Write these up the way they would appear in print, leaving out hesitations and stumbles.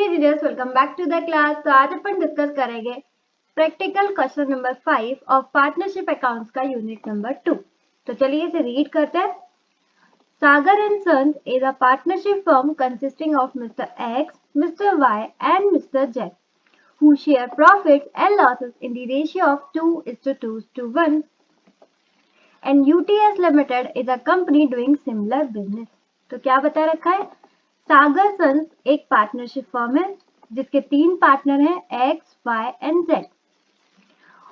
Leaders, welcome back to the class. तो आज अपन डिस्कस करेंगे practical question number 5 of partnership accounts का यूनिट नंबर 2। तो चलिए इसे रीड करते हैं। Sagar and sons is a partnership firm consisting of mister X, mister Y and mister Z who share profits and losses in the ratio of 2:2:1, and UTS Limited is a company doing similar business। तो क्या बता रखा है? सागर sons एक partnership firm है जिसके 3 partner हैं x, Y and Z,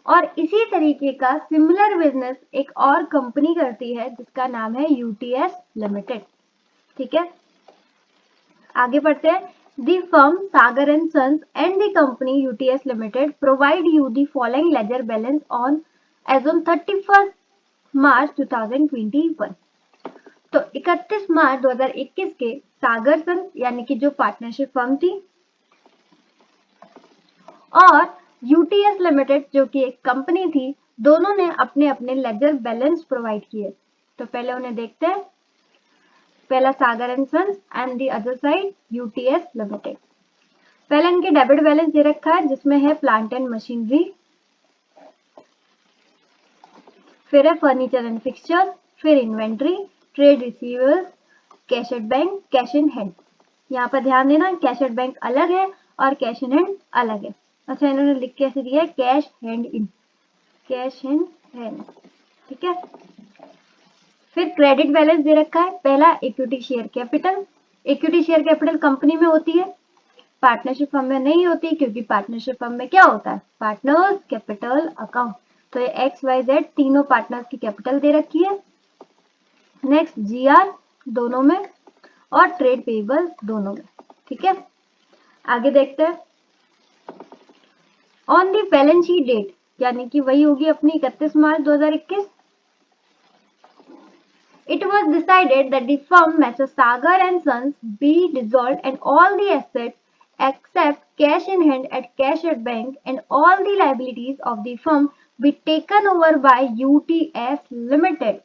और इसी तरीके का सिमिलर बिजनेस एक और कंपनी करती है जिसका नाम है यूटीएस लिमिटेड। ठीक है, आगे बढ़ते हैं। The firm Sagar and Sons and the company UTS Limited provide you the following ledger balance on as on 31st March 2021। तो 31 मार्च 2021 के सागर सन्स यानी कि जो पार्टनरशिप फर्म थी और यूटीएस लिमिटेड जो कि एक कंपनी थी, दोनों ने अपने अपने लेजर बैलेंस प्रोवाइड किए। तो पहले उन्हें देखते हैं। पहला Sagar and sons and the other side UTS limited. पहले इनके डेबिट बैलेंस दे रखा है जिसमें है प्लांट एंड मशीनरी, फिर है फर्नीचर एंड फिक्सचर, फिर inventory, trade receivers, cash at bank, cash in hand. यहाँ पर ध्यान देना, कैश एट बैंक अलग है और कैश इन हैंड अलग है। अच्छा, इन्होंने लिख के ऐसे दिया है cash hand in, cash in hand. ठीक है, फिर क्रेडिट बैलेंस दे रखा है। पहला equity share capital. Equity share capital company में होती है, पार्टनरशिप फर्म में नहीं होती, क्योंकि पार्टनरशिप फर्म में क्या होता है? Partners capital account. तो ये एक्स वाई जेड तीनों पार्टनर्स की कैपिटल दे रखी है। नेक्स्ट जीआर दोनों में और ट्रेड पेबल दोनों में। ठीक है, आगे देखते हैं। On the balance sheet date यानी कि वही होगी अपनी 31 March 2021। It was decided that the firm Messrs Sagar and Sons be dissolved and all the assets except cash in hand at cash at bank and all the liabilities of the firm be taken over by UTS Limited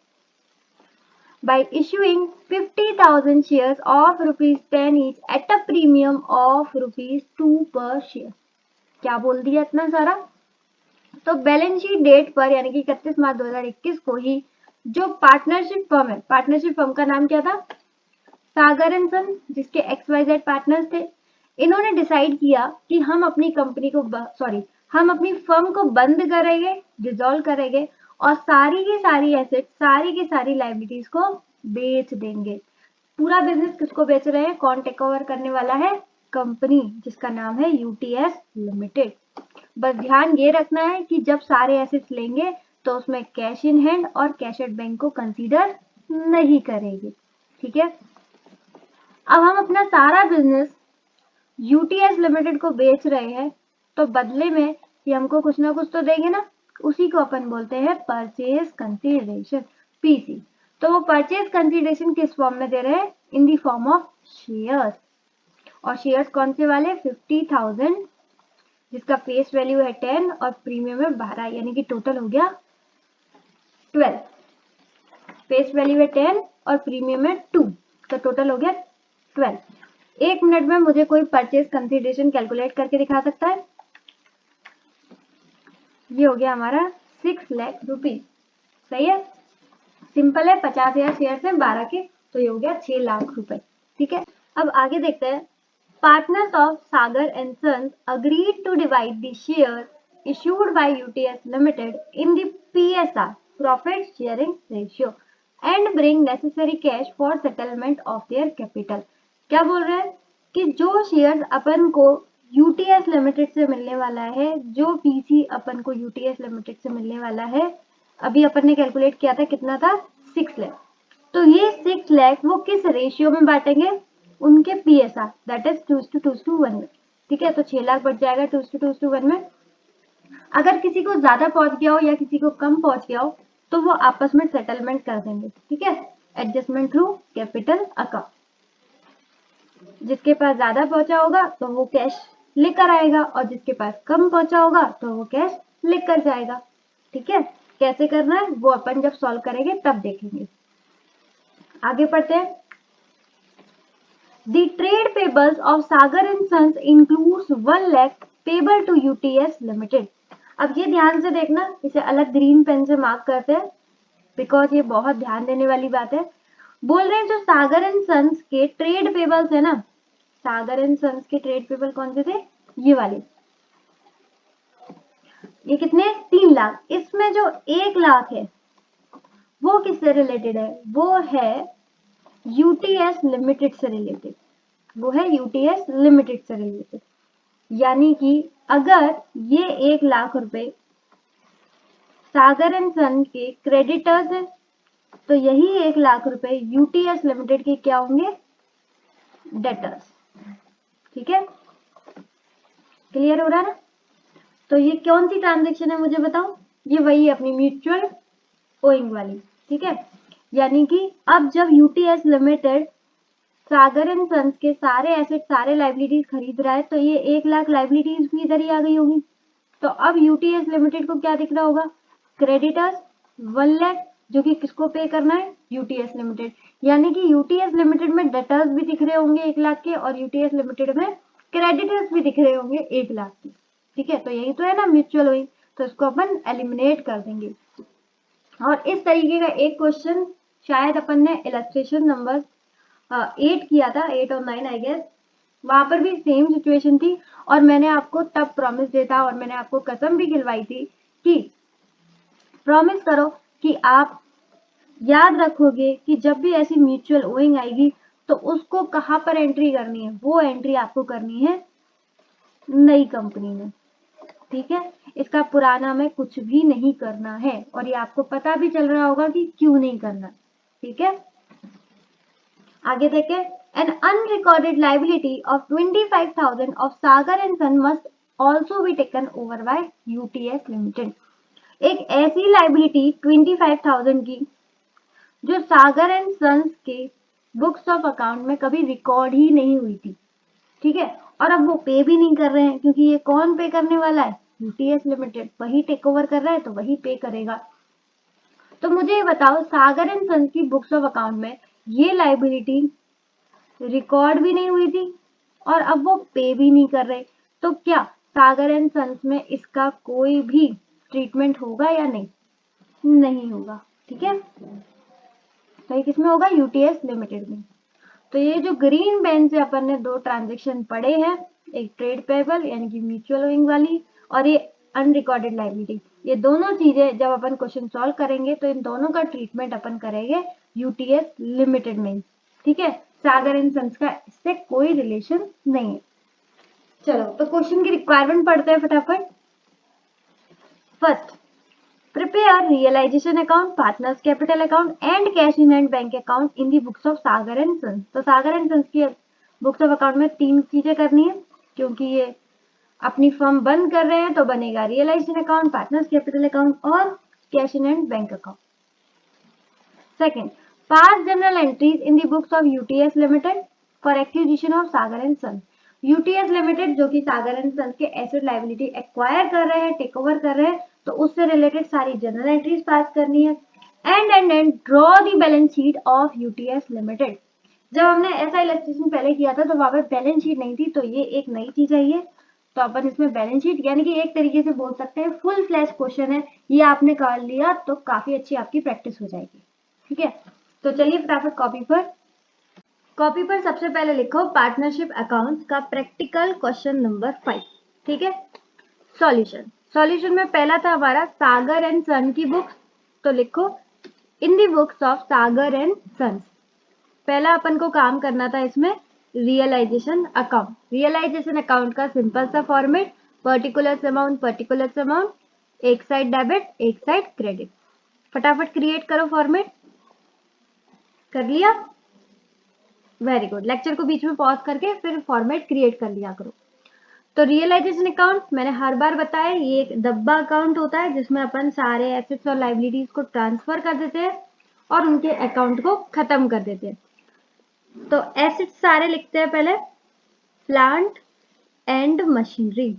by issuing 50,000 shares of rupees 10 each at a premium of rupees 2 per share। क्या बोल दिया इतना सारा? तो balance sheet date पर यानी कि 31 March 2021 को ही जो पार्टनरशिप फर्म है, पार्टनरशिप फर्म का नाम क्या था? सागर एंड सन, जिसके एक्स वाई जेड पार्टनर्स थे। इन्होंने डिसाइड किया कि हम अपनी कंपनी को हम अपनी फर्म को बंद करेंगे, डिसॉल्व करेंगे और सारी की सारी एसेट, सारी की सारी लायबिलिटीज को बेच देंगे। पूरा बिजनेस किसको बेच रहे हैं? कौन टेक ओवर करने वाला है? कंपनी जिसका नाम है यूटीएस लिमिटेड। बस ध्यान ये रखना है कि जब सारे एसेट्स लेंगे तो उसमें कैश इन हैंड और कैश एट बैंक को कंसीडर नहीं करेगी। ठीक है, अब हम अपना सारा बिजनेस यूटीएस लिमिटेड को बेच रहे हैं, तो बदले में ये हमको कुछ ना कुछ तो देंगे ना, उसी को अपन बोलते हैं परचेज कंसीडरेशन, पीसी। तो वो परचेज कंसीडरेशन किस फॉर्म में दे रहे हैं? In the form of shares. और शेयर्स कौन से वाले? 50,000, जिसका फेस वैल्यू है 10 और प्रीमियम है 12, यानी कि टोटल हो गया 12। फेस वैल्यू है 10 और प्रीमियम है 2, तो टोटल हो गया 12। 1 मिनट में मुझे कोई परचेज कंसीडरेशन कैलकुलेट करके दिखा सकता है? ये हो गया हमारा 6 लाख रुपीज। सही है, सिंपल है। 50,000 शेयर है 12 के, तो ये हो गया 6 लाख रुपए। ठीक है, अब आगे देखते हैं। Partners of Sagar and sons agreed to divide the share issued by UTS Limited in the PSR, profit sharing ratio, and bring necessary cash for settlement of their capital। क्या बोल रहे हैं कि जो शेयर्स अपन को यूटीएस लिमिटेड से मिलने वाला है, जो पीसी अपन को यूटीएस लिमिटेड से मिलने वाला है, अभी अपन ने कैलकुलेट किया था कितना था? 6 लाख। तो ये 6 लाख वो किस रेशियो में बांटेंगे? उनके पीएसआर, दैट इज 2:1 में। ठीक है, तो 6 लाख बढ़ जाएगा 2:1 में। अगर किसी को ज्यादा पहुंच गया हो या किसी को कम पहुंच गया हो तो वो आपस में सेटलमेंट कर देंगे। ठीक है, एडजस्टमेंट थ्रू कैपिटल अकाउंट। जिसके पास ज्यादा पहुंचा होगा तो वो कैश लेकर आएगा और जिसके पास कम पहुंचा होगा तो वो कैश लेकर जाएगा। ठीक है, कैसे करना है वो अपन जब सॉल्व करेंगे तब देखेंगे। आगे पढ़ते हैं। The trade payables of Sagar and Sons includes 1 lakh payable to UTS Limited. अब ये ध्यान से देखना, इसे अलग ग्रीन पेन से मार्क करते हैं बिकॉज ये बहुत ध्यान देने वाली बात है। बोल रहे हैं जो सागर एंड सन्स के ट्रेड पेबल्स है ना, सागर एंड सन्स के ट्रेड पेबल कौन से थे, ये वाले, ये कितने, 3 लाख। इसमें जो 1 लाख है वो किससे रिलेटेड है, वो है यूटीएस लिमिटेड से रिलेटेड, वो है यूटीएस लिमिटेड से रिलेटेड। यानी कि अगर ये 1 लाख रुपए सागर एंड सन के क्रेडिटर्स है तो यही 1 लाख रुपए यूटीएस लिमिटेड के क्या होंगे, डेटर्स। ठीक है, क्लियर हो रहा है ना। तो ये कौन सी ट्रांजेक्शन है मुझे बताओ, ये वही अपनी म्यूचुअल ओइंग वाली। ठीक है, यानी कि अब जब UTS limited Sagar and sons के सारे एसेट सारे लाइबिलिटीज खरीद रहा है तो ये 1 लाख लाइबिलिटीज भी इधर ही आ गई होगी। तो अब यूटीएस लिमिटेड को क्या दिख रहा होगा, क्रेडिटर्स 1 लाख, जो कि किसको पे करना है, यूटीएस लिमिटेड। यानी कि यूटीएस लिमिटेड में डेटर्स भी दिख रहे होंगे 1 लाख के और यूटीएस लिमिटेड में क्रेडिटर्स भी दिख रहे होंगे 1 लाख के। ठीक है, तो यही तो है ना म्यूचुअल ओइंग, तो इसको अपन एलिमिनेट कर देंगे। और इस तरीके का एक क्वेश्चन शायद अपन ने इलस्ट्रेशन नंबर 8 किया था, 8 और 9 आई गेस, वहां पर भी सेम सिचुएशन थी और मैंने आपको तब प्रॉमिस दिया था और मैंने आपको कसम भी खिलवाई थी कि प्रॉमिस करो कि आप याद रखोगे कि जब भी ऐसी म्यूचुअल ओइंग आएगी तो उसको कहाँ पर एंट्री करनी है, वो एंट्री आपको करनी है नई कंपनी में। ठीक है, इसका पुराना में कुछ भी नहीं करना है और ये आपको पता भी चल रहा होगा कि क्यों नहीं करना। ठीक है, आगे देखें, an unrecorded liability of 25,000 of Sagar and Son must also be taken over by UTS Limited। एक ऐसी लाइबिलिटी 25,000 की जो सागर एंड सन्स के बुक्स ऑफ अकाउंट में कभी रिकॉर्ड ही नहीं हुई थी। ठीक है, और अब वो पे भी नहीं कर रहे हैं क्योंकि ये कौन पे करने वाला है, यूटीएस लिमिटेड, वही टेक ओवर कर रहा है तो वही पे करेगा। तो मुझे ये बताओ, सागर एंड सन्स की बुक्स ऑफ अकाउंट में ये लाइबिलिटी रिकॉर्ड भी नहीं हुई थी और अब वो पे भी नहीं कर रहे, तो क्या सागर एंड सन्स में इसका कोई भी ट्रीटमेंट होगा या नहीं, नहीं होगा। ठीक है, तो ये किसमें होगा, यूटीएस लिमिटेड में। तो ये जो ग्रीन पेन से अपन ने 2 ट्रांजेक्शन पढ़े हैं, एक ट्रेड पेबल यानी कि म्यूचुअल ओइंग वाली और ये अनरिकॉर्डेड लाइबिलिटी, ये दोनों चीजें जब अपन क्वेश्चन सॉल्व करेंगे तो इन दोनों का ट्रीटमेंट अपन करेंगे यूटीएस लिमिटेड में। ठीक है, सागर एंड सन्स का इससे कोई रिलेशन नहीं है। चलो तो क्वेश्चन की रिक्वायरमेंट पढ़ते हैं फटाफट। First, prepare realization account, partners capital account and cash in hand bank account in the books of Sagar and Sons। तो सागर एंड सन्स की बुक्स ऑफ अकाउंट में 3 चीजें करनी है क्योंकि ये अपनी फर्म बंद कर रहे हैं, तो बनेगा realisation account, partners capital account और cash in hand bank account. Second, pass journal entries in the books of UTS limited for acquisition of Sagar and sons. UTS limited जो कि सागर एंड सन्स के एसेट लाइबिलिटी एक्वायर कर रहे हैं, take over कर रहे हैं, तो उससे रिलेटेड सारी जनरल एंट्रीज पास करनी है। And draw the balance sheet of UTS limited. जब हमने ऐसा इलस्ट्रेशन पहले किया था तो वहां पर बैलेंस शीट नहीं थी, तो ये एक नई चीज है ये, तो अपन इसमें बैलेंस शीट यानी कि एक तरीके से बोल सकते हैं फुल फ्लैश क्वेश्चन है, ये आपने कर लिया तो काफी अच्छी आपकी प्रैक्टिस हो जाएगी। ठीक है, तो चलिए फटाफट कॉपी पर सबसे पहले लिखो पार्टनरशिप अकाउंट्स का प्रैक्टिकल क्वेश्चन नंबर 5। ठीक है, सॉल्यूशन में पहला था हमारा सागर एंड सन की बुक्स, तो लिखो in the books of Sagar and sons. पहला अपन को काम करना था इसमें रियलाइजेशन अकाउंट का सिंपल सा फॉर्मेट, पर्टिकुलर अमाउंट, एक साइड डेबिट एक साइड क्रेडिट। फटाफट क्रिएट करो फॉर्मेट, कर लिया, वेरी गुड। लेक्चर को बीच में पॉज करके फिर फॉर्मेट क्रिएट कर लिया करो। तो रियलाइजेशन अकाउंट मैंने हर बार बताया, ये एक डब्बा अकाउंट होता है जिसमें अपन सारे एसेट्स और लाइबिलिटीज को ट्रांसफर कर देते हैं और उनके अकाउंट को खत्म कर देते हैं। तो एसेट्स सारे लिखते हैं पहले, प्लांट एंड मशीनरी,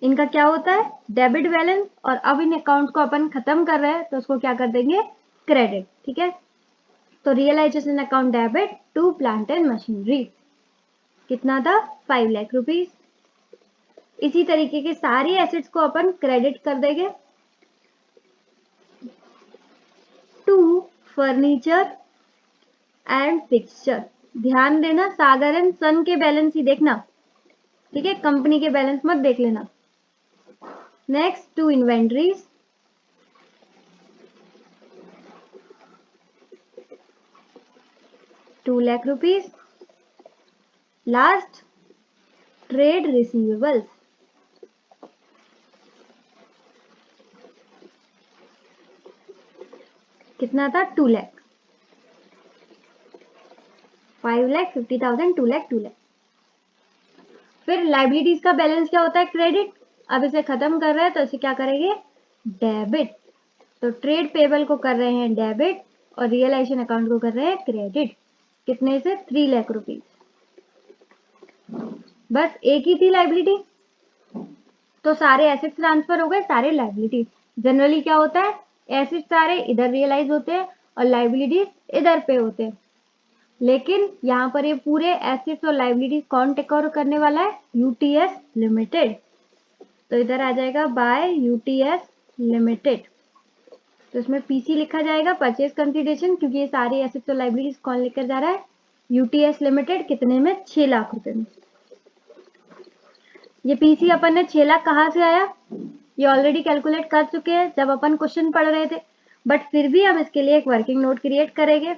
इनका क्या होता है डेबिट बैलेंस, और अब इन अकाउंट को अपन खत्म कर रहे हैं तो उसको क्या कर देंगे, क्रेडिट। ठीक है, तो realisation account debit to plant and machinery. कितना था 5 लाख रुपीज। इसी तरीके के सारी एसेट्स को अपन क्रेडिट कर देंगे टू फर्नीचर एंड फिक्सचर। ध्यान देना सागर एंड सन के बैलेंस ही देखना, ठीक है, कंपनी के बैलेंस मत देख लेना। Next to inventories, 2 lakh rupees. Last trade receivables, कितना था 2 लाख, 5 लाख 50,000, 2 लाख 2 लाख। फिर लाइबिलिटीज का बैलेंस क्या होता है क्रेडिट। अब इसे खत्म कर रहे हैं तो इसे क्या करेंगे डेबिट। तो ट्रेड पेबल को कर रहे हैं डेबिट और रियलाइजेशन अकाउंट को कर रहे हैं क्रेडिट। कितने से 3 लाख रुपीज। बस एक ही थी लाइबिलिटी, तो सारे एसेट्स ट्रांसफर हो गए, सारे लाइबिलिटी। जनरली क्या होता है एसेट्स सारे इधर रियलाइज होते हैं और लाइबिलिटीज इधर पे होते हैं, लेकिन यहाँ पर ये पूरे एसेट्स और लाइबिलिटीज कौन टेक ओवर करने वाला है यूटीएस लिमिटेड। तो इधर आ जाएगा बाय यूटीएस लिमिटेड। तो इसमें पीसी लिखा जाएगा परचेज कंसिडरेशन, क्योंकि ये सारे एसेट्स और लाइबिलिटीज कौन लेकर जा रहा है यूटीएस लिमिटेड। कितने में 6 लाख रुपए में। ये पीसी अपन ने 6 लाख कहाँ से आया ये ऑलरेडी कैलकुलेट कर चुके हैं जब अपन क्वेश्चन पढ़ रहे थे, बट फिर भी हम इसके लिए एक वर्किंग नोट क्रिएट करेंगे,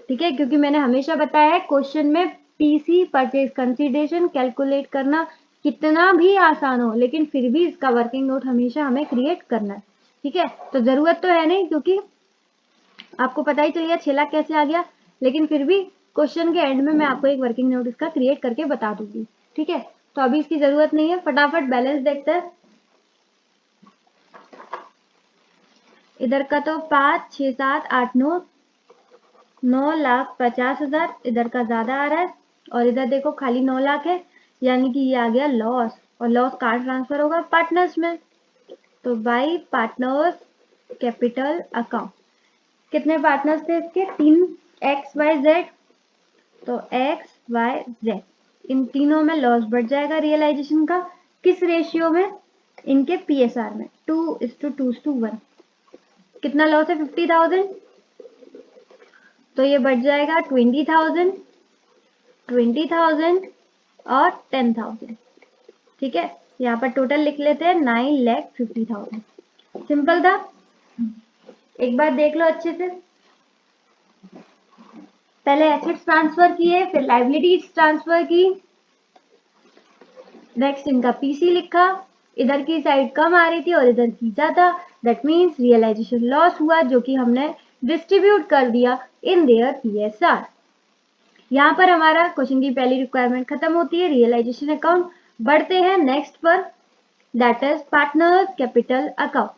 ठीक है, क्योंकि मैंने हमेशा बताया है क्वेश्चन में पीसी परचेज कंसिडरेशन कैलकुलेट करना कितना भी आसान हो, लेकिन फिर भी इसका वर्किंग नोट हमेशा हमें क्रिएट करना है, ठीक है। तो जरूरत तो है नहीं क्योंकि आपको पता ही चल गया 6 लाख कैसे आ गया, लेकिन फिर भी क्वेश्चन के एंड में मैं आपको एक वर्किंग नोट इसका क्रिएट करके बता दूंगी, ठीक है। तो अभी इसकी जरूरत नहीं है, फटाफट बैलेंस देखते हैं। इधर का तो 5, 6, 7, 8, 9,50,000, इधर का ज्यादा आ रहा है और इधर देखो खाली 9 लाख है, यानी कि ये आ गया लॉस। और लॉस कहाँ ट्रांसफर होगा पार्टनर्स में, तो बाय पार्टनर्स कैपिटल अकाउंट। कितने पार्टनर्स थे इसके 3 XYZ, तो XYZ इन तीनों में लॉस बढ़ जाएगा रियलाइजेशन का। किस रेशियो में इनके PSR में 2:2:1। कितना लॉस है 50,000, तो ये बढ़ जाएगा 20,000, 20,000 और 10,000, ठीक है। यहाँ पर टोटल लिख लेते हैं 9,50,000। सिंपल था, एक बार देख लो अच्छे से। पहले एसेट्स ट्रांसफर किए, फिर लाइबिलिटीज ट्रांसफर की, नेक्स्ट इनका पीसी लिखा, इधर की साइड कम आ रही थी और इधर की ज्यादा, दैट मीन्स रियलाइजेशन लॉस हुआ जो कि हमने डिस्ट्रीब्यूट कर दिया इन देयर PSR। यहाँ पर हमारा क्वेश्चन की पहली रिक्वायरमेंट खत्म होती है रियलाइजेशन अकाउंट। बढ़ते हैं नेक्स्ट पर, that is partners capital account.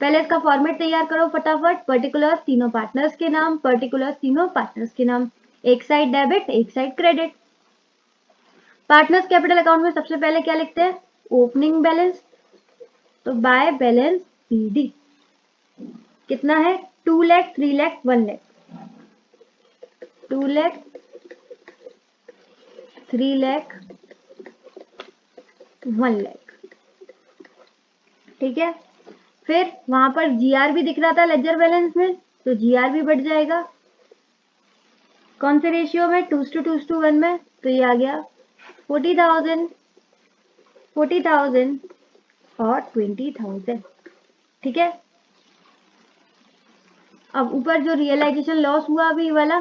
पहले इसका फॉर्मेट तैयार करो फटाफट। पर्टिकुलर्स तीनों पार्टनर्स के नाम, पर्टिकुलर्स तीनों पार्टनर्स के नाम, एक साइड डेबिट एक side credit. Partners capital account में सबसे पहले क्या लिखते हैं ओपनिंग बैलेंस, तो बाय बैलेंस PD कितना है 2 लाख, 3 लाख, 1 लाख, 2 लाख, 3 लाख, 1 लाख, ठीक है। फिर वहां पर GR भी दिख रहा था लेजर बैलेंस में, तो GR भी बढ़ जाएगा। कौन से रेशियो में 2:1 में, तो ये आ गया 40,000, 40,000 और 20,000, ठीक है। अब ऊपर जो रियलाइजेशन लॉस हुआ अभी वाला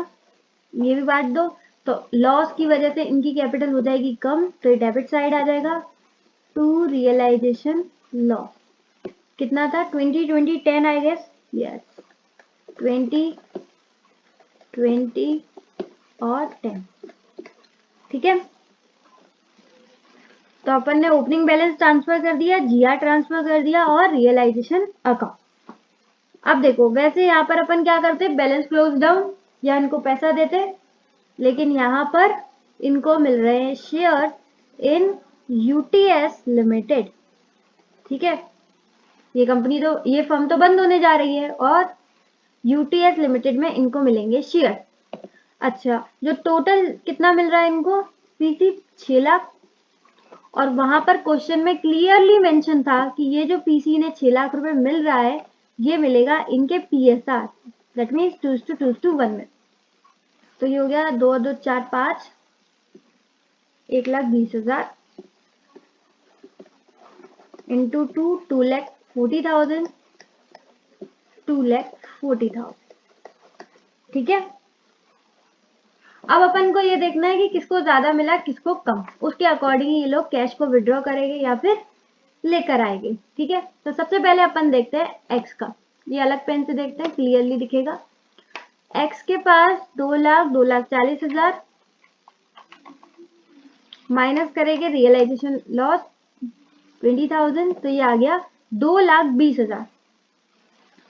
ये भी बांट दो, तो लॉस की वजह से इनकी कैपिटल हो जाएगी कम, तो ये डेबिट साइड आ जाएगा टू रियलाइजेशन लॉस। कितना था 20, 20, 10 आई गेस, यस 20, 20 और 10, ठीक है। तो अपन ने ओपनिंग बैलेंस ट्रांसफर कर दिया, GR ट्रांसफर कर दिया और रियलाइजेशन अकाउंट। अब देखो वैसे यहाँ पर अपन क्या करते बैलेंस क्लोज डाउन या इनको पैसा देते, लेकिन यहाँ पर इनको मिल रहे हैं शेयर इन UTS लिमिटेड, ठीक है। ये कंपनी तो ये फर्म तो बंद होने जा रही है और UTS लिमिटेड में इनको मिलेंगे शेयर। अच्छा, जो टोटल कितना मिल रहा है इनको, पीसी 6 लाख, और वहां पर क्वेश्चन में क्लियरली मेंशन था कि ये जो पीसी ने 6 लाख रुपए मिल रहा है ये मिलेगा इनके पीएसआर, दैट मीन्स 2:1 में। तो ये हो गया 2 2 4 5, 1,20,000 इंटू 2,40,000, 2,40,000। ठीक है, अब अपन को ये देखना है कि किसको ज्यादा मिला किसको कम, उसके अकॉर्डिंग ये लोग कैश को विड्रॉ करेंगे या फिर लेकर आएंगे। ठीक है, तो सबसे पहले अपन देखते हैं एक्स का, ये अलग पेन से देखते हैं, क्लियरली दिखेगा। एक्स के पास 2,40,000 माइनस करेंगे रियलाइजेशन लॉस 20,000, तो ये आ गया 2,20,000।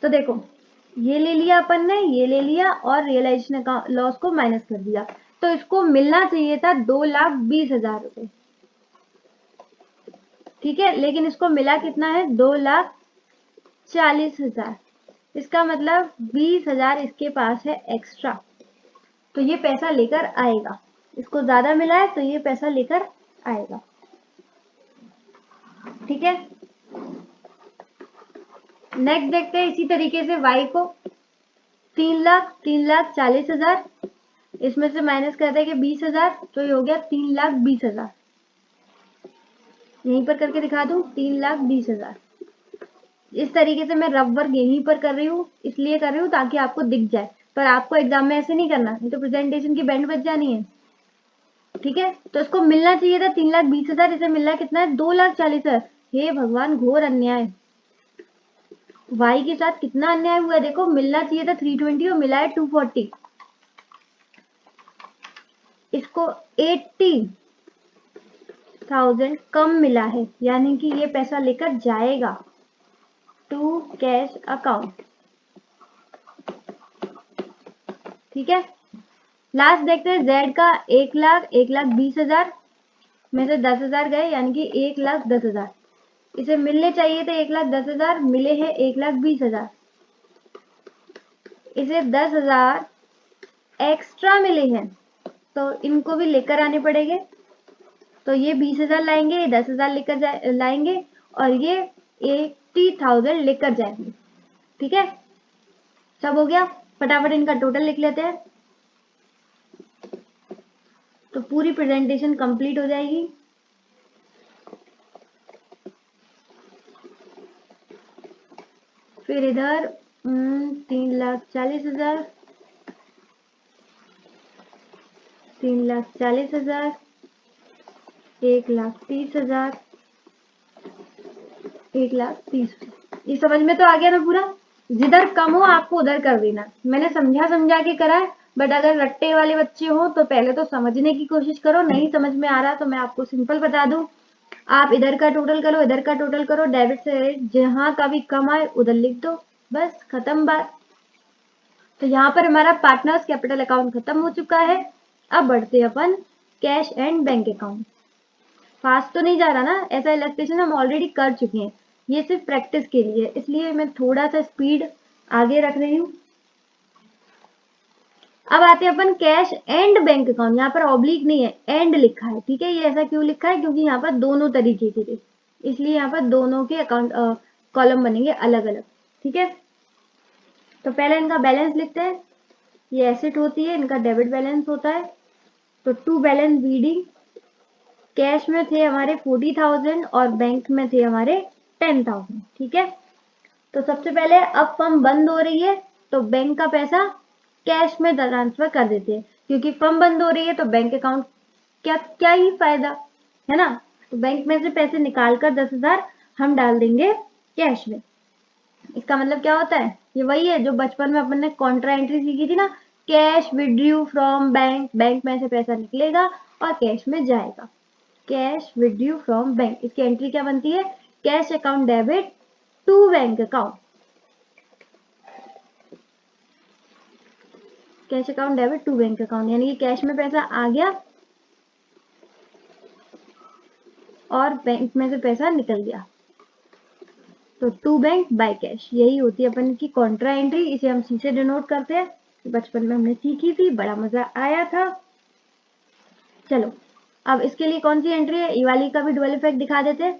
तो देखो ये ले लिया अपन ने, ये ले लिया और रियलाइजेशन लॉस को माइनस कर दिया, तो इसको मिलना चाहिए था 2,20,000 रुपए। ठीक है, लेकिन इसको मिला कितना है, 2,40,000। इसका मतलब 20,000 इसके पास है एक्स्ट्रा, तो ये पैसा लेकर आएगा। इसको ज्यादा मिला है तो ये पैसा लेकर आएगा। ठीक है, नेक्स्ट देखते हैं इसी तरीके से वाई को, 3,40,000, इसमें से माइनस कर देंगे 20,000, तो ये हो गया 3,20,000। यहीं पर करके दिखा दूं, 3,20,000। इस तरीके से मैं रफ वर्क यहीं पर कर रही हूँ, इसलिए कर रही हूँ ताकि आपको दिख जाए, पर आपको एग्जाम में ऐसे नहीं करना, नहीं तो प्रेजेंटेशन की बैंड बच जानी है। ठीक है, तो इसको मिलना चाहिए था 3,20,000, इसे मिल रहा है कितना है, 2,40,000। हे भगवान, घोर अन्याय, वाई के साथ कितना अन्याय हुआ है। देखो मिलना चाहिए था 320 और मिला है 240, इसको 80,000 कम मिला है, यानी कि ये पैसा लेकर जाएगा टू कैश अकाउंट। ठीक है, लास्ट देखते हैं जेड का, 1,20,000 में से 10,000 गए, यानी कि 1,10,000। इसे मिलने चाहिए थे 1,10,000, मिले हैं 1,20,000। इसे 10,000 एक्स्ट्रा मिले हैं, तो इनको भी लेकर आने पड़ेंगे। तो ये 20,000 लाएंगे, ये 10,000 लेकर लाएंगे, और ये 80,000 लेकर जाएंगे। ठीक है, सब हो गया, फटाफट इनका टोटल लिख लेते हैं, तो पूरी प्रेजेंटेशन कंप्लीट हो जाएगी। फिर इधर 3,40,000, 3,40,000, 1,30,000, 1,30,000। ये समझ में तो आ गया ना पूरा, जिधर कम हो आपको उधर कर देना। मैंने समझा के करा है, बट अगर रट्टे वाले बच्चे हो तो पहले तो समझने की कोशिश करो, नहीं समझ में आ रहा तो मैं आपको सिंपल बता दूं, आप इधर का टोटल करो, इधर का टोटल करो, डेबिट से जहां का भी कम आए उधर लिख दो, बस खत्म बात। तो यहाँ पर हमारा पार्टनर्स कैपिटल अकाउंट खत्म हो चुका है। अब बढ़ते अपन cash and bank account. Fast तो नहीं जा रहा ना, ऐसा इलस्ट्रेशन हम ऑलरेडी कर चुके हैं, ये सिर्फ प्रैक्टिस के लिए, इसलिए मैं थोड़ा सा स्पीड आगे रख रही हूँ। अब आते हैं अपन कैश एंड बैंक अकाउंट। यहाँ पर ऑब्लिक नहीं है, एंड लिखा है। ठीक है, ये ऐसा क्यों लिखा है, क्योंकि यहाँ पर दोनों तरीके के थे, इसलिए यहाँ पर दोनों के अकाउंट कॉलम बनेंगे अलग अलग। ठीक है, तो पहले इनका बैलेंस लिखते हैं। ये एसेट होती है, इनका डेबिट बैलेंस होता है। तो टू बैलेंस बीडी, कैश में थे हमारे 40,000 और बैंक में थे हमारे 10,000। ठीक है, तो सबसे पहले अब फर्म बंद हो रही है तो बैंक का पैसा कैश में ट्रांसफर कर देते हैं, क्योंकि फर्म बंद हो रही है तो बैंक अकाउंट क्या क्या ही फायदा है ना। तो बैंक में से पैसे निकालकर 10,000 हम डाल देंगे कैश में। इसका मतलब क्या होता है, ये वही है जो बचपन में अपन ने कॉन्ट्रा एंट्री सीखी थी ना, cash withdrew from bank, bank में से पैसा निकलेगा और कैश में जाएगा। कैश विड्रू फ्रॉम बैंक, इसकी एंट्री क्या बनती है, cash account debit to bank account, cash account debit to bank account, यानी कि कैश में पैसा आ गया और बैंक में से पैसा निकल गया, तो टू बैंक बाय कैश, यही होती है अपन की कॉन्ट्रा एंट्री। इसे हम सी से डिनोट करते हैं, बचपन में हमने सीखी थी, बड़ा मजा आया था। चलो अब इसके लिए कौन सी एंट्री है, ये वाली का भी डुअल इफेक्ट दिखा देते।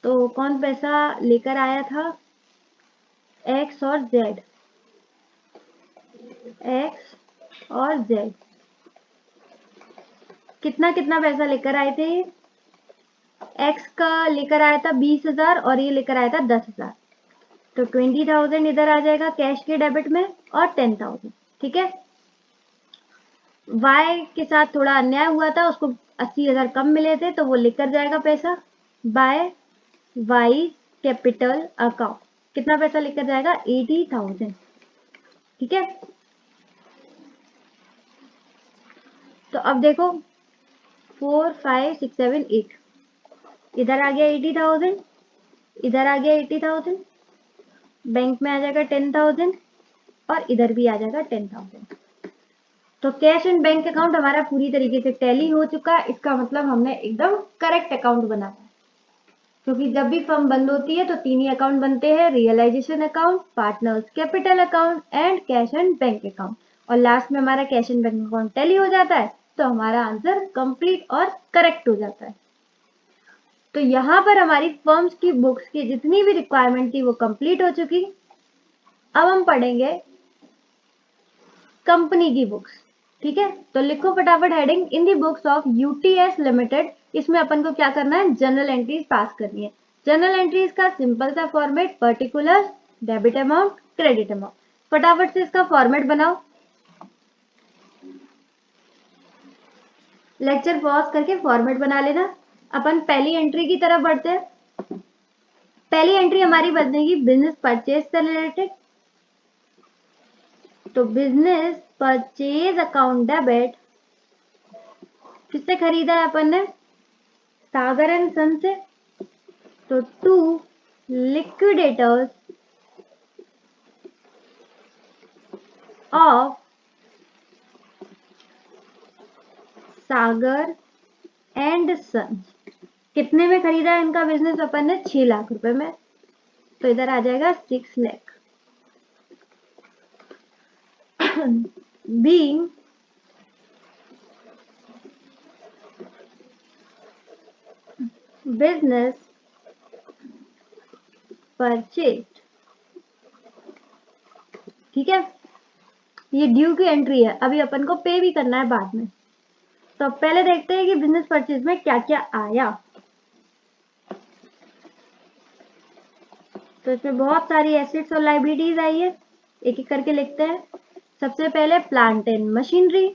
तो कौन पैसा लेकर आया था, एक्स और जेड, एक्स और जेड कितना कितना पैसा लेकर आए थे। एक्स का लेकर आया था 20,000 और ये लेकर आया था 10,000। तो 20,000 इधर आ जाएगा कैश के डेबिट में और 10,000, ठीक है। वाई के साथ थोड़ा अन्याय हुआ था, उसको 80,000 कम मिले थे तो वो लेकर जाएगा पैसा बाय वाई कैपिटल अकाउंट। कितना पैसा लेकर जाएगा, 80,000, ठीक है। तो अब देखो 4 5 6 7 8, इधर आ गया 80,000, इधर आ गया 80,000, बैंक में आ जाएगा 10,000 और इधर भी आ जाएगा 10,000। तो कैश एंड बैंक अकाउंट हमारा पूरी तरीके से टैली हो चुका है। इसका मतलब हमने एकदम करेक्ट अकाउंट बनाया, क्योंकि जब भी फर्म बंद होती है तो 3 ही अकाउंट बनते हैं, realisation account, partners capital account and cash and bank account. और लास्ट में हमारा cash and bank account tally हो जाता है तो हमारा आंसर कंप्लीट और करेक्ट हो जाता है। तो यहाँ पर हमारी फर्म्स की बुक्स की जितनी भी रिक्वायरमेंट थी वो कंप्लीट हो चुकी। अब हम पढ़ेंगे कंपनी की बुक्स, ठीक है। तो लिखो फटाफट heading, in the books of UTS limited. इसमें अपन को क्या करना है, जनरल एंट्रीज पास करनी है। जनरल एंट्रीज का सिंपल सा format, particular, debit amount, credit amount. फटाफट से इसका फॉर्मेट बनाओ, लेक्चर पॉज करके फॉर्मेट बना लेना। अपन पहली एंट्री की तरफ बढ़ते हैं। पहली एंट्री हमारी बनेगी बिजनेस परचेज से रिलेटेड। तो बिजनेस परचेज अकाउंट डेबिट किससे खरीदा है अपन ने, सागर एंड सन से। तो to liquidators of Sagar and son. कितने में खरीदा है इनका बिजनेस अपन ने, 6 लाख रुपए में। तो इधर आ जाएगा 6 लाख। बीइंग बिजनेस परचेज, ठीक है। ये ड्यू की एंट्री है, अभी अपन को पे भी करना है बाद में। तो पहले देखते हैं कि बिजनेस परचेज में क्या क्या आया। तो इसमें बहुत सारी एसेट्स और लाइबिलिटीज आई है, एक एक करके लिखते हैं। सबसे पहले प्लांट एंड मशीनरी,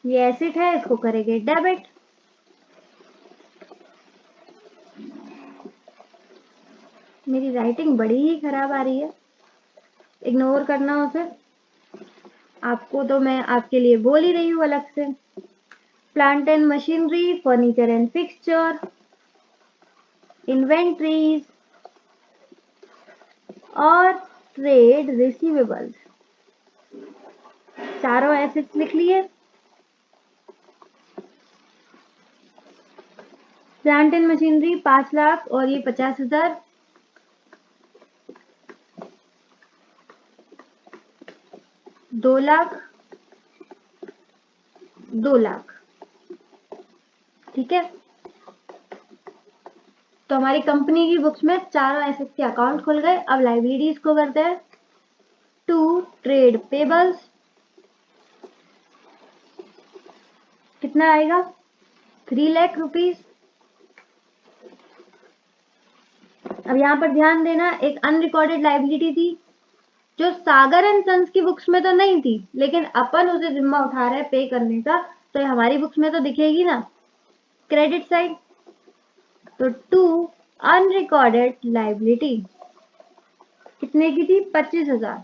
ये एसेट है, इसको करेंगे डेबिट। मेरी राइटिंग बड़ी ही खराब आ रही है, इग्नोर करना उसे, आपको तो मैं आपके लिए बोल ही रही हूँ अलग से। Plant and machinery, furniture and fixture, inventories और ट्रेड रिसीवेबल्स, चारों एसेट्स लिख लिए। प्लांट एंड मशीनरी 5 लाख और ये 50,000, 2 लाख, 2 लाख, ठीक है। तो हमारी कंपनी की बुक्स में चारों एसेट्स के अकाउंट खुल गए। अब लाइबिलिटीज को करते हैं। टू ट्रेड पेबल्स, कितना आएगा, 3 लाख रुपीज। अब यहाँ पर ध्यान देना, एक अनरिकॉर्डेड लाइबिलिटी थी जो सागर एंड सन्स की बुक्स में तो नहीं थी, लेकिन अपन उसे जिम्मा उठा रहे हैं पे करने का, तो ये हमारी बुक्स में तो दिखेगी ना, क्रेडिट साइड। तो टू अनरिकॉर्डेड लाइबिलिटी कितने की थी, 25,000,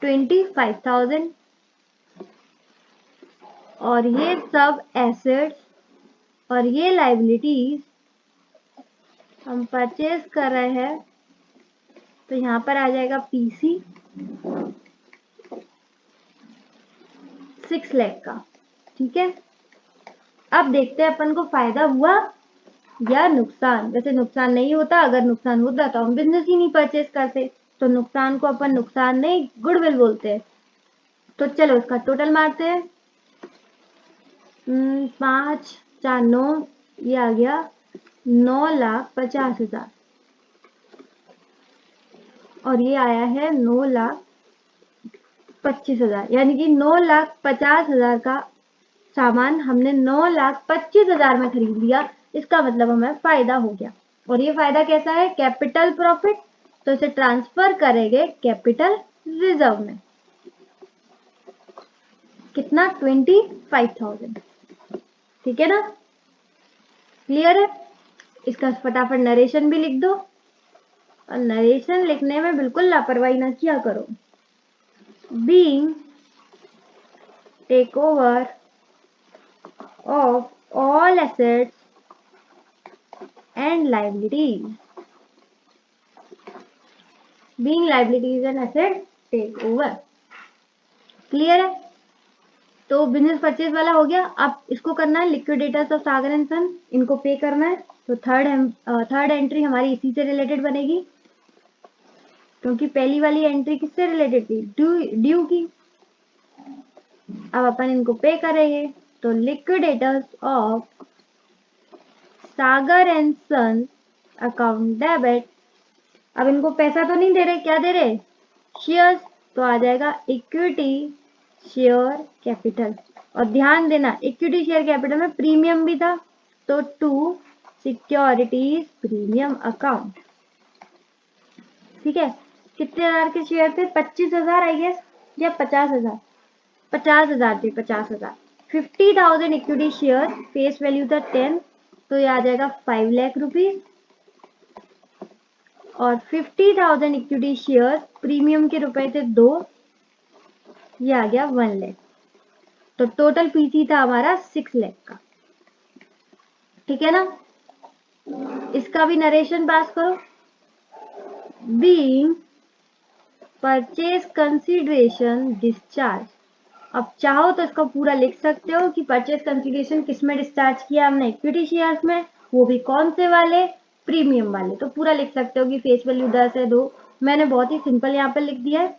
25,000। और ये सब एसेट्स और ये लाइबिलिटीज हम परचेज कर रहे हैं, तो यहाँ पर आ जाएगा पीसी 6 लाख का, ठीक है। अब देखते हैं अपन को फायदा हुआ या नुकसान। वैसे नुकसान नहीं होता, अगर नुकसान होता तो हम बिजनेस ही नहीं परचेज करते। तो नुकसान को अपन नुकसान नहीं गुडविल बोलते हैं। तो चलो इसका टोटल मारते हैं। 5 4 9, ये आ गया 9,50,000 और ये आया है 9,25,000, यानी कि 9,50,000 का सामान हमने 9,25,000 में खरीद लिया। इसका मतलब हमें फायदा हो गया। और ये फायदा कैसा है? Capital profit. तो इसे ट्रांसफर करेंगे कैपिटल रिजर्व में। कितना? 25,000। ठीक है ना? क्लियर है? इसका फटाफट नरेशन भी लिख दो। और नरेशन लिखने में बिल्कुल लापरवाही ना किया करो। Being take over of all assets and liabilities. Being liabilities and assets take over. Clear है? तो बिजनेस परचेज वाला हो गया। अब इसको करना है लिक्विडेटर्स ऑफ सागर एंड सन, इनको पे करना है। तो थर्ड एंट्री हमारी इसी से रिलेटेड बनेगी, क्योंकि पहली वाली एंट्री किससे रिलेटेड थी? ड्यू की। अब अपन इनको पे करेंगे। तो liquidators of Sagar and son account debit. अब इनको पैसा तो नहीं दे रहे, क्या दे रहे? शेयर्स। तो आ जाएगा इक्विटी शेयर कैपिटल। और ध्यान देना इक्विटी शेयर कैपिटल में प्रीमियम भी था, तो टू सिक्योरिटीज प्रीमियम अकाउंट। ठीक है? कितने हजार के शेयर थे? 25,000 आई गेस, या 50,000? 50,000 थे, 50,000। 50,000 इक्विटी शेयर, फेस वैल्यू था 10, तो ये आ जाएगा 5 लाख रुपीज। और 50,000 इक्विटी शेयर प्रीमियम के रुपए थे 2, ये आ गया 1 लाख। तो टोटल पीसी था हमारा 6 लाख का। ठीक है ना? इसका भी नरेशन पास करो। Being purchase consideration discharge. अब चाहो तो इसका पूरा लिख सकते हो कि परचेज कंसीडरेशन किस में डिस्चार्ज किया हमने? इक्विटी शेयर्स में। वो भी कौन से वाले? प्रीमियम वाले। तो पूरा लिख सकते हो कि फेस वैल्यू 10 है 2। मैंने बहुत ही सिंपल यहाँ पे लिख दिया है।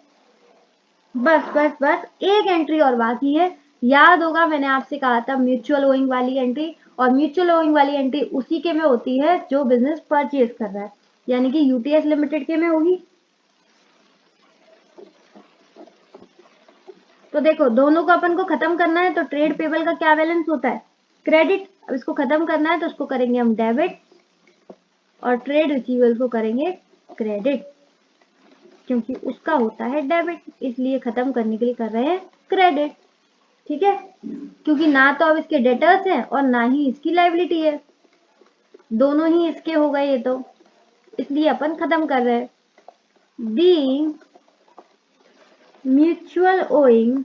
बस बस बस एक एंट्री और बाकी है। याद होगा मैंने आपसे कहा था म्यूचुअल ओइंग वाली एंट्री, और म्यूचुअल ओइंग वाली एंट्री उसी के में होती है जो बिजनेस परचेज कर रहा है, यानी कि यूटीएस लिमिटेड के में होगी। तो देखो दोनों को अपन को खत्म करना है, तो ट्रेड पेबल का क्या बैलेंस होता है? क्रेडिट। अब इसको खत्म करना है तो उसको करेंगे हम डेबिट, और ट्रेड रिसीवेबल को करेंगे क्रेडिट, क्योंकि उसका होता है डेबिट, इसलिए खत्म करने के लिए कर रहे हैं क्रेडिट। ठीक है? क्योंकि ना तो अब इसके डेटर्स हैं और ना ही इसकी लाइबिलिटी है, दोनों ही इसके हो गए ये, तो इसलिए अपन खत्म कर रहे हैं। Being mutual owing.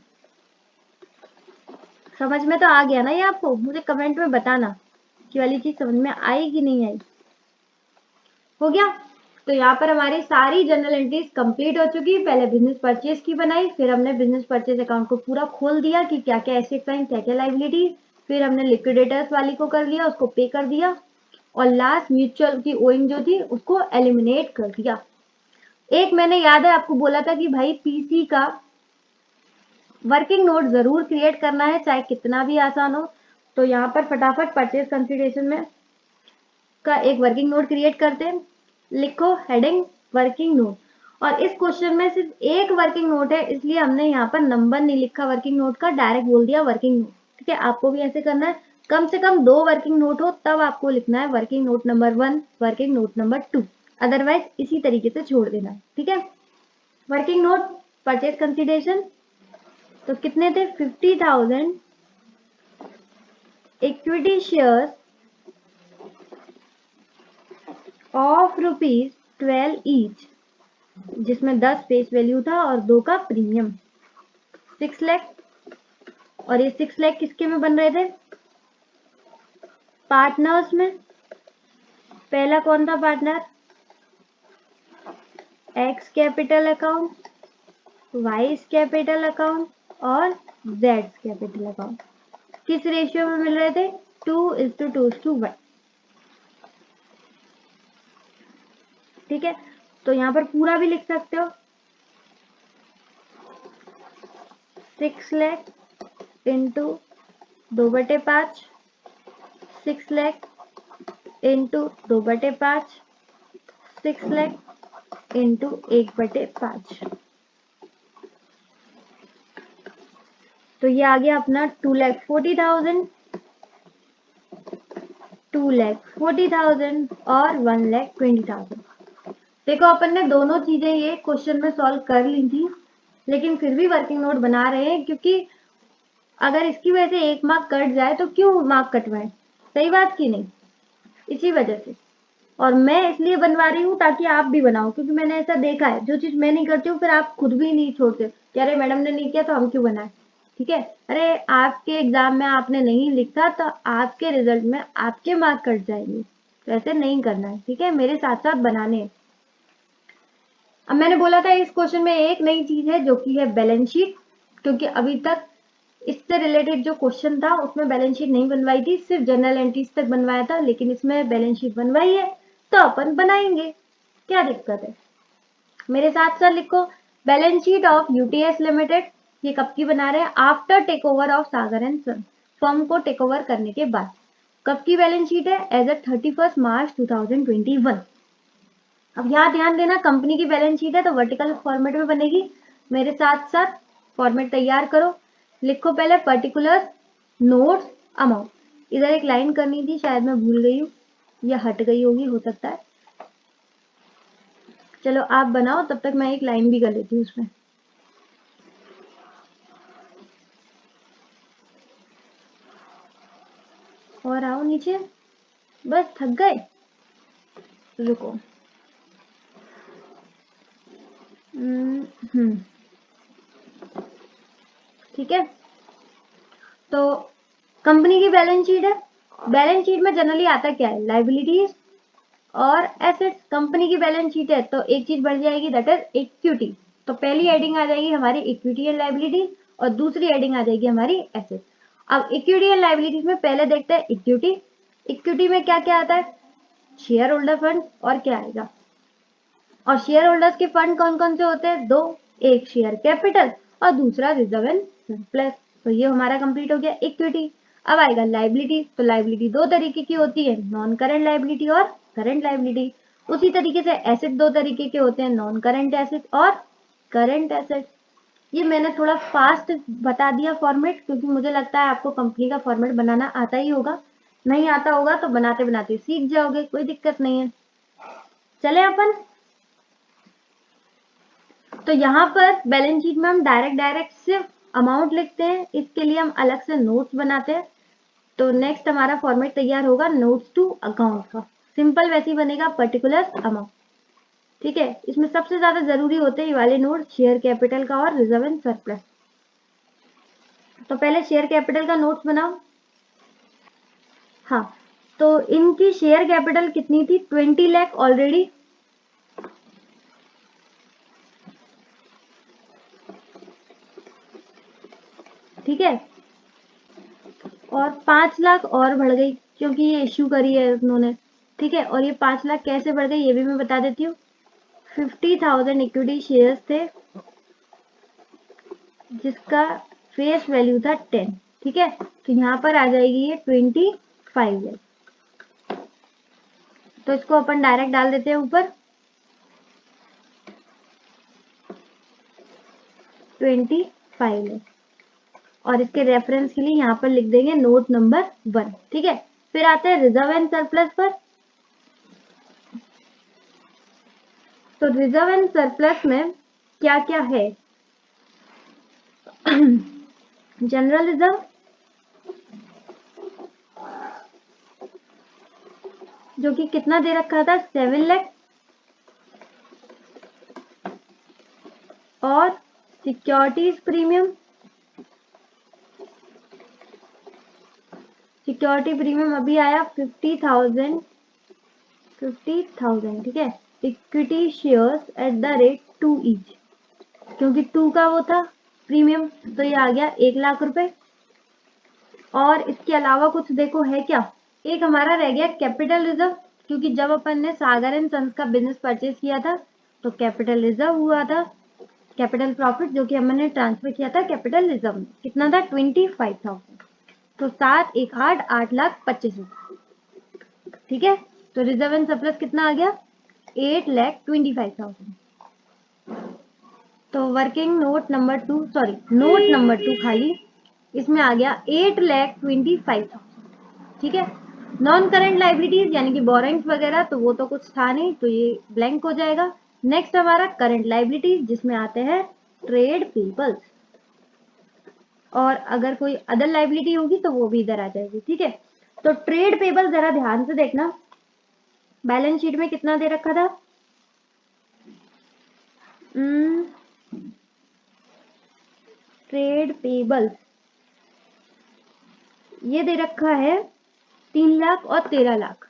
समझ में तो आ गया ना ये आपको? मुझे कमेंट में बताना कि वाली चीज समझ में आई कि नहीं आई। हो गया? तो यहाँ पर हमारी सारी जनरल एंट्रीज कंप्लीट हो चुकी। पहले बिजनेस परचेज की बनाई, फिर हमने बिजनेस परचेज अकाउंट को पूरा खोल दिया कि क्या क्या एसेट्स हैं, क्या क्या लाइबिलिटी। फिर हमने लिक्विडेटर्स वाली को कर लिया, उसको पे कर दिया, और लास्ट म्यूचुअल की ओइंग जो थी उसको एलिमिनेट कर दिया। एक मैंने याद है आपको बोला था कि भाई पीसी का वर्किंग नोट जरूर क्रिएट करना है, चाहे कितना भी आसान हो। तो यहाँ पर फटाफट परचेज कंसिडरेशन में का एक वर्किंग नोट क्रिएट करते हैं। लिखो हेडिंग वर्किंग नोट, और इस क्वेश्चन में सिर्फ एक वर्किंग नोट है, इसलिए हमने यहाँ पर नंबर नहीं लिखा वर्किंग नोट का, डायरेक्ट बोल दिया वर्किंग नोट। ठीक है? आपको भी ऐसे करना है, कम से कम 2 वर्किंग नोट हो तब आपको लिखना है working note number 1, working note number 2, otherwise इसी तरीके से छोड़ देना है। ठीक है? वर्किंग नोट परचेज कंसिडरेशन तो कितने थे? 50,000 इक्विटी शेयर्स ऑफ ₹12 ईच, जिसमें 10 फेस वैल्यू था और 2 का प्रीमियम, 6 लाख। और ये 6 लाख किसके में बन रहे थे? पार्टनर्स में। पहला कौन था partner? X capital account, vice capital account और जेड कैपिटल अकाउंट। किस रेशियो में मिल रहे थे? 2:2:1। ठीक है? तो यहाँ पर पूरा भी लिख सकते हो, 6 lakh into 2/5, 6 lakh into 2/5, 6 lakh into 1/5। तो ये आ गया अपना 2,40,000, 2,40,000 और 1,20,000। देखो अपन ने दोनों चीजें ये क्वेश्चन में सॉल्व कर ली थी, लेकिन फिर भी वर्किंग नोट बना रहे हैं, क्योंकि अगर इसकी वजह से 1 मार्क कट जाए तो क्यों मार्क कटवाए, सही बात की नहीं, इसी वजह से। और मैं इसलिए बनवा रही हूँ ताकि आप भी बनाओ, क्योंकि मैंने ऐसा देखा है, जो चीज मैं नहीं करती हूँ फिर आप खुद भी नहीं छोड़ते कि अरे मैडम ने नहीं किया तो हम क्यों बनाए। ठीक है, अरे आपके एग्जाम में आपने नहीं लिखा तो आपके रिजल्ट में आपके मार्क कट जाएंगे, तो ऐसे नहीं करना है। ठीक है, मेरे साथ साथ बनाने हैं। अब मैंने बोला था इस क्वेश्चन में एक नई चीज है जो कि है बैलेंस शीट, क्योंकि अभी तक इससे रिलेटेड जो क्वेश्चन था उसमें बैलेंस शीट नहीं बनवाई थी, सिर्फ जनरल एंट्रीज तक बनवाया था, लेकिन इसमें बैलेंस शीट बनवाई है तो अपन बनाएंगे, क्या दिक्कत है। मेरे साथ साथ लिखो, balance sheet of UTS limited, ये कब की बना रहे हैं, after take over of Sagar and son, firm को टेक ओवर करने के बाद। कब की बैलेंस शीट है, एज ए 31 मार्च 2021। अब यहाँ ध्यान देना, कंपनी की बैलेंस शीट है तो वर्टिकल फॉर्मेट में बनेगी। मेरे साथ साथ फॉर्मेट तैयार करो, लिखो पहले पर्टिकुलर नोट्स अमाउंट, इधर एक लाइन करनी थी, शायद मैं भूल गई हूँ या हट गई होगी, हो सकता है। चलो आप बनाओ, तब तक मैं एक लाइन भी कर लेती हूँ उसमें। और आओ नीचे, बस थक गए, रुको। ठीक है, तो कंपनी की बैलेंस शीट है, बैलेंस शीट में जनरली आता क्या है, लाइबिलिटीज और एसेट्स। कंपनी की बैलेंस शीट है तो एक चीज बढ़ जाएगी, दैट इज इक्विटी। तो पहली हेडिंग आ जाएगी हमारी इक्विटी एंड लाइबिलिटी, और दूसरी हेडिंग आ जाएगी हमारी एसेट्स। अब इक्विटी एंड लाइबिलिटीज में पहले देखते हैं इक्विटी। इक्विटी में क्या क्या आता है, शेयर होल्डर फंड, और क्या आएगा, और शेयर होल्डर्स के फंड कौन कौन से होते हैं, दो, एक शेयर कैपिटल और दूसरा रिजर्व एंड सरप्लस। तो ये हमारा कंप्लीट हो गया इक्विटी। अब आएगा लाइबिलिटी, तो लाइबिलिटी दो तरीके की होती है, नॉन करंट लाइबिलिटी और करंट लाइबिलिटी। उसी तरीके से एसेट दो तरीके के होते हैं, नॉन करंट एसेट और करंट एसेट। ये मैंने थोड़ा फास्ट बता दिया फॉर्मेट, क्योंकि मुझे लगता है आपको कंपनी का फॉर्मेट बनाना आता ही होगा, नहीं आता होगा तो बनाते बनाते सीख जाओगे, कोई दिक्कत नहीं है। चले अपन, तो यहाँ पर बैलेंस शीट में हम डायरेक्ट सिर्फ अमाउंट लिखते हैं, इसके लिए हम अलग से नोट्स बनाते हैं। तो नेक्स्ट हमारा फॉर्मेट तैयार होगा नोट्स टू अकाउंट का, सिंपल वैसे ही बनेगा, पर्टिकुलर अमाउंट। ठीक है, इसमें सबसे ज्यादा जरूरी होते हैं ये वाले नोट, शेयर कैपिटल का और रिजर्व एंड सरप्लस। तो पहले शेयर कैपिटल का नोट्स बनाओ। हाँ, तो इनकी शेयर कैपिटल कितनी थी, 20 लाख ऑलरेडी, ठीक है, और 5 लाख और बढ़ गई क्योंकि ये इश्यू करी है उन्होंने। ठीक है, और ये 5 लाख कैसे बढ़ गई ये भी मैं बता देती हूँ। 50,000 इक्विटी शेयर्स थे जिसका फेस वैल्यू था 10। ठीक है, तो यहाँ पर आ जाएगी ये 25 लाख। तो इसको अपन डायरेक्ट डाल देते हैं ऊपर, 25 लाख, और इसके रेफरेंस के लिए यहाँ पर लिख देंगे नोट नंबर 1। ठीक है, फिर आते हैं रिजर्व एंड सरप्लस पर। तो रिजर्व एंड सरप्लस में क्या क्या है, जनरल रिजर्व, जो कि कितना दे रखा था, 7 लाख, और सिक्योरिटीज प्रीमियम, सिक्योरिटी प्रीमियम अभी आया 50,000, 50,000। ठीक है, equity shares at the rate 2 each, क्योंकि 2 का वो था प्रीमियम, तो ये आ गया 1 लाख रुपए। और इसके अलावा कुछ देखो है क्या, एक हमारा रह गया कैपिटल रिजर्व, क्योंकि जब अपन ने सागर एंड सन्स का बिजनेस परचेज किया था तो कैपिटल रिजर्व हुआ था, कैपिटल प्रॉफिट जो कि हमने ट्रांसफर किया था कैपिटल रिजर्व में, कितना था 25,000। तो 7 1 8 8,25,000। ठीक है, तो रिजर्व एंड सरप्लस कितना आ गया 8,25,000। तो working note number 2, sorry note number 2 खाली, इसमें आ गया 8,25,000। ठीक है, नॉन करंट लाइबिलिटीज यानी कि बोरोइंग्स वगैरह तो वो तो कुछ था नहीं, तो ये ब्लैंक हो जाएगा। नेक्स्ट हमारा करंट लाइबिलिटीज जिसमें आते हैं ट्रेड पेबल्स, और अगर कोई अदर लाइबिलिटी होगी तो वो भी इधर आ जाएगी। ठीक है, तो ट्रेड पेबल जरा ध्यान से देखना, बैलेंस शीट में कितना दे रखा था, ट्रेड पेबल्स ये दे रखा है 3 लाख और 13 लाख।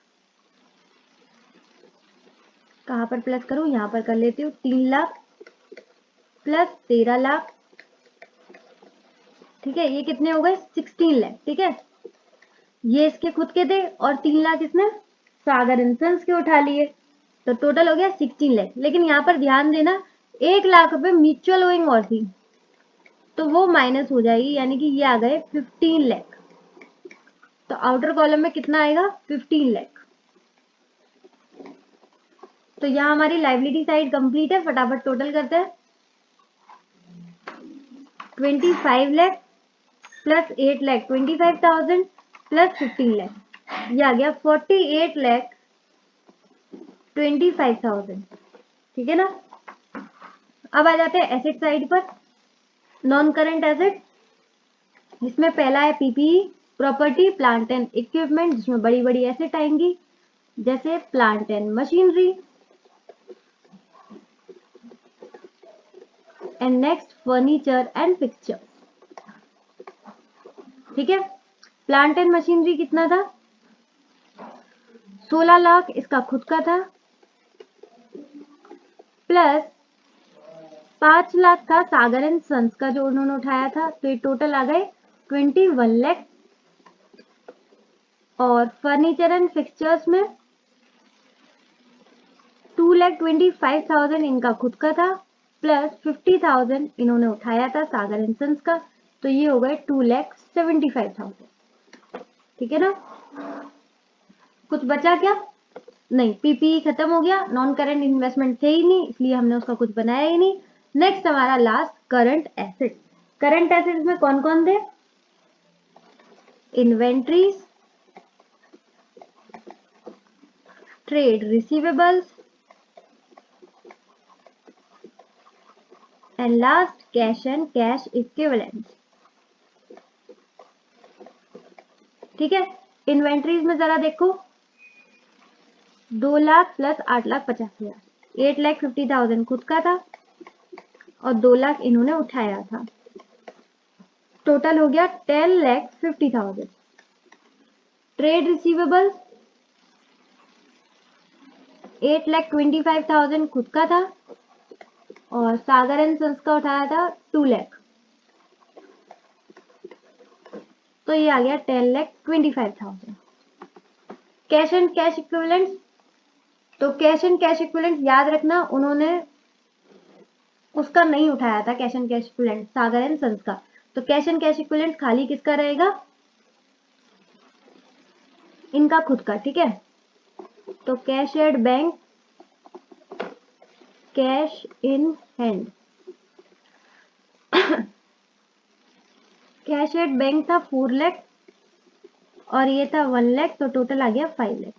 कहां पर प्लस करूं, यहां पर कर लेती हूँ, 3 लाख प्लस 13 लाख। ठीक है, ये कितने हो गए 16 लाख। ठीक है, ये इसके खुद के थे और 3 लाख इसने सागर एंड सन्स के उठा लिए, तो टोटल हो गया 16 लाख। लेकिन यहाँ पर ध्यान देना 1 लाख रुपए म्यूचुअल ओइंग और थी, तो वो माइनस हो जाएगी, यानी कि ये आ गए 15 लाख। तो आउटर कॉलम में कितना आएगा 15 लाख। तो यहाँ हमारी लाइबिलिटी साइड कंप्लीट है, फटाफट टोटल करते हैं। 25 लाख प्लस 8 लाख 25,000 प्लस 15 लाख, ये आ गया 48,25,000। ठीक है ना, अब आ जाते हैं एसेट साइड पर। नॉन करंट एसेट, इसमें पहला है PPE, property plant and equipment, जिसमें बड़ी बड़ी एसेट आएंगी जैसे plant and machinery. And next furniture and fixture. ठीक है, प्लांट एंड मशीनरी कितना था 16 लाख इसका खुद का था, प्लस 5 लाख था सागर एंड सन्स का जो उन्होंने उठाया था, तो ये टोटल आ गए 21 लाख। और फर्नीचर एंड फिक्सचर्स में 2,25,000 इनका खुद का था, प्लस 50,000 इन्होंने उठाया था सागर एंड सन्स का, तो ये हो गए 2,75,000। ठीक है ना, कुछ बचा क्या, नहीं, पीपीई खत्म हो गया, नॉन करंट इन्वेस्टमेंट थे ही नहीं इसलिए हमने उसका कुछ बनाया ही नहीं। नेक्स्ट हमारा last current asset. Current assets में कौन कौन थे, inventories, trade receivables and last cash and cash equivalent. ठीक है, इन्वेंट्रीज में जरा देखो 2 लाख प्लस 8,50,000, 8,50,000 खुद का था और 2 लाख इन्होंने उठाया था, टोटल हो गया 10,50,000। ट्रेड रिसीवेबल्स 8,25,000 खुद का था और सागर एंड सन्स का उठाया था 2 लाख, तो ये आ गया 10,25,000। कैश एंड कैश इक्विवेलेंट्स, तो कैश एंड कैश इक्विवेलेंट याद रखना उन्होंने उसका नहीं उठाया था, cash and cash equivalent Sagar and sons का, तो कैश एंड कैश इक्विवेलेंट खाली किसका रहेगा, इनका खुद का। ठीक है, तो cash at bank, cash in hand, cash at bank था 4 लाख और ये था 1 लाख, तो टोटल आ गया 5 लाख।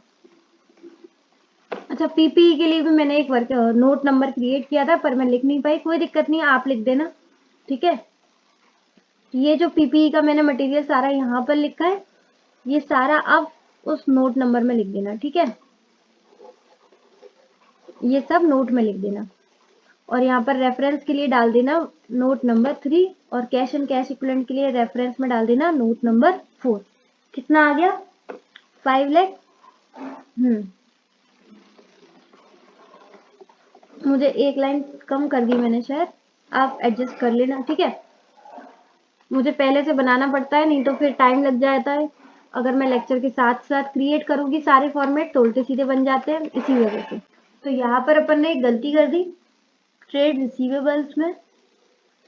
अच्छा, पीपीई के लिए भी मैंने एक वर्क नोट नंबर क्रिएट किया था पर मैं लिख नहीं पाई, कोई दिक्कत नहीं, आप लिख देना। ठीक है, ये जो पीपीई का मैंने मटेरियल सारा यहाँ पर लिखा है, ये सारा आप उस नोट नंबर में लिख देना। ठीक है, ये सब नोट में लिख देना और यहाँ पर रेफरेंस के लिए डाल देना नोट नंबर 3 और कैश एंड कैश इक्विवेलेंट के लिए रेफरेंस में डाल देना नोट नंबर 4। कितना आ गया 5 लाख। मुझे एक लाइन कम कर दी मैंने शायद, आप एडजस्ट कर लेना। ठीक है, मुझे पहले से बनाना पड़ता है नहीं तो फिर टाइम लग जाता है, अगर मैं लेक्चर के साथ साथ क्रिएट करूंगी सारे फॉर्मेट तो उल्टे सीधे बन जाते हैं इसी वजह से। तो यहाँ पर अपन ने एक गलती कर दी, ट्रेड रिसीवेबल्स में,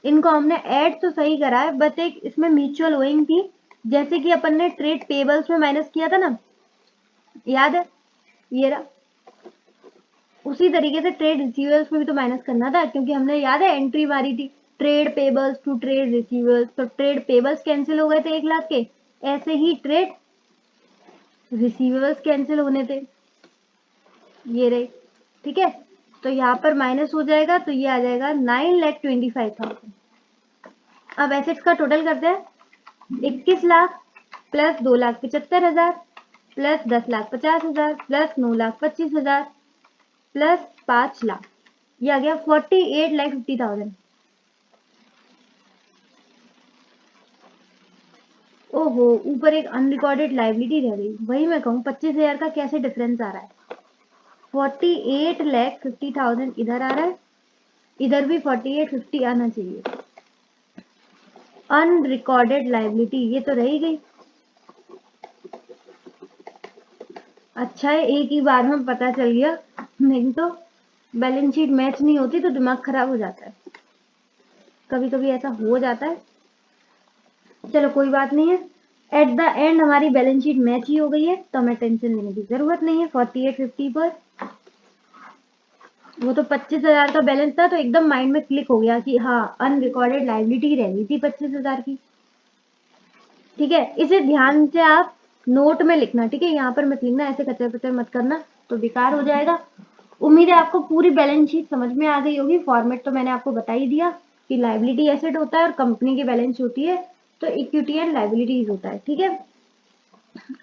इनको हमने ऐड तो सही करा है, बट एक इसमें म्यूचुअल ओइंग थी, जैसे कि अपन ने ट्रेड पेबल्स में माइनस किया था ना, याद है, ये रहा, उसी तरीके से ट्रेड रिसीवेबल्स में भी तो माइनस करना था, क्योंकि हमने याद है एंट्री मारी थी trade payables to trade receivables, तो ट्रेड पेबल्स कैंसिल हो गए थे 1 लाख के, ऐसे ही ट्रेड रिसीवेबल्स कैंसिल होने थे, ये रहे, ठीक है। तो यहाँ पर माइनस हो जाएगा, तो ये आ जाएगा 9,25,000। अब एसेट्स का टोटल करते हैं, 21 lakh plus 2,75,000 plus 10,50,000 plus 9,25,000 plus 5 lakh, ये आ गया 48,50,000। ओहो, ऊपर एक अनरिकॉर्डेड लाइबिलिटी रह गई, वही मैं कहूँ 25,000 का कैसे डिफरेंस आ रहा है। 48,50,000 इधर आ रहा है, इधर भी 48,50 आना चाहिए। अनरिकॉर्डेड लाइबिलिटी ये तो रह ही गई। अच्छा है एक ही बार में पता चल गया, नहीं तो बैलेंस शीट मैच नहीं होती तो दिमाग खराब हो जाता है, कभी कभी ऐसा हो जाता है। चलो कोई बात नहीं है, एट द एंड हमारी बैलेंस शीट मैच ही हो गई है, तो हमें टेंशन लेने की जरूरत नहीं है। 48,50 पर वो तो 25,000 का बैलेंस था, तो एकदम माइंड में क्लिक हो गया कि हाँ अनरिकॉर्डेड लाइबिलिटी रह गई थी 25,000 की, ठीक है। इसे ध्यान से आप नोट में लिखना, ठीक है, यहाँ पर मत लिखना, ऐसे कचर पचर मत करना, तो बेकार हो जाएगा। उम्मीद है आपको पूरी बैलेंस शीट समझ में आ गई होगी। फॉर्मेट तो मैंने आपको बता ही दिया कि लाइबिलिटी एसेट होता है और कंपनी की बैलेंस होती है, तो इक्विटी एंड लाइबिलिटीज होता है, ठीक है।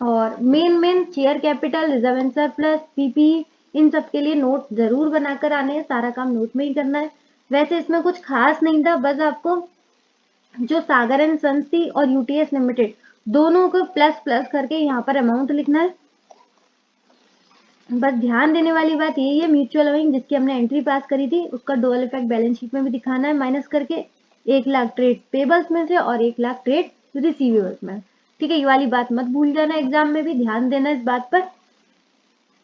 और main share capital, reserve and surplus, PP, इन सब के लिए नोट जरूर बनाकर आने हैं, सारा काम नोट में ही करना है। वैसे इसमें कुछ खास नहीं था, बस आपको जो सागर एंड सन्स थी और यूटीएस लिमिटेड दोनों को प्लस प्लस करके यहाँ पर अमाउंट लिखना है। बस ध्यान देने वाली बात यही है, म्यूचुअल ओइंग जिसकी हमने एंट्री पास करी थी उसका डुअल इफेक्ट बैलेंस शीट में भी दिखाना है, माइनस करके 1 लाख ट्रेड पेबल्स में से और 1 लाख ट्रेड रिसीवेबल्स में, ठीक है। ये वाली बात मत भूल जाना, एग्जाम में भी ध्यान देना इस बात पर।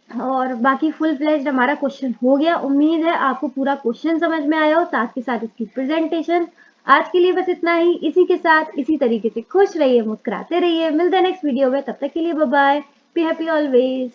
और बाकी फुल फ्लेज्ड हमारा क्वेश्चन हो गया, उम्मीद है आपको पूरा क्वेश्चन समझ में आया हो, साथ के साथ इसकी प्रेजेंटेशन। आज के लिए बस इतना ही, इसी के साथ इसी तरीके से खुश रहिए, मुस्कुराते रहिए, मिलते हैं नेक्स्ट वीडियो में, तब तक के लिए bye bye, be happy always.